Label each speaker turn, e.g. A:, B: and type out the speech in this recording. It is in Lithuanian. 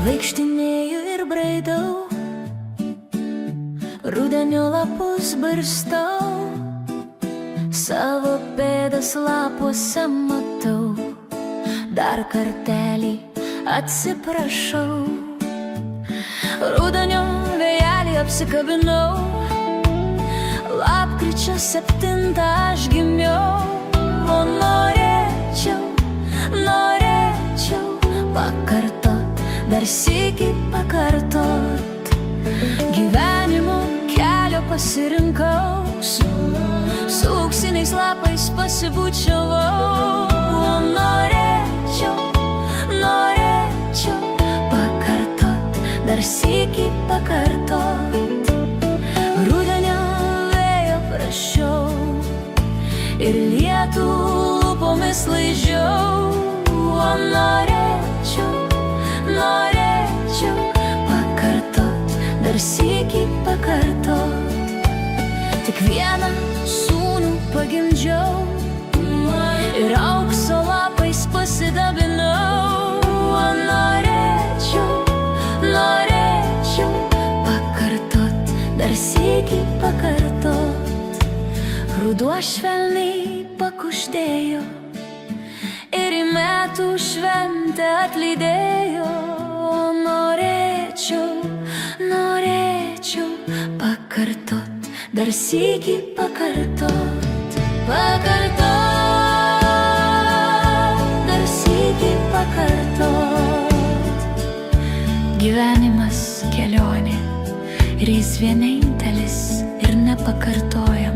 A: Vaikštinėju ir braidau, rudenio lapus barstau, savo pėdas lapuose matau, dar kartelį atsiprašau. Rudenio vėjelį apsikabinau, lapkričio 7 aš gimiau. O norėčiau pakartot, dar sykį pakartot. Gyvenimo kelio pasirinkau, su auksiniais lapais pasibūčiavau. O norėčiau pakartot, dar sykį pakartot. Rudenio vėjo prašiau ir lietų lūpomis laižiau. O norėčiau pakartot, dar sykį pakartot. Tik vieną sūnų pagimdžiau ir aukso lapais pasidabinau. O norėčiau pakartot, dar sykį pakartot. Ruduo švelniai pakuždėjo ir į metų šventę atlydėjo. O norėčiau pakartot, dar sykį pakartot. Dar sykį pakartot. Gyvenimas kelionė ir jis vienintelis ir nepakartojama.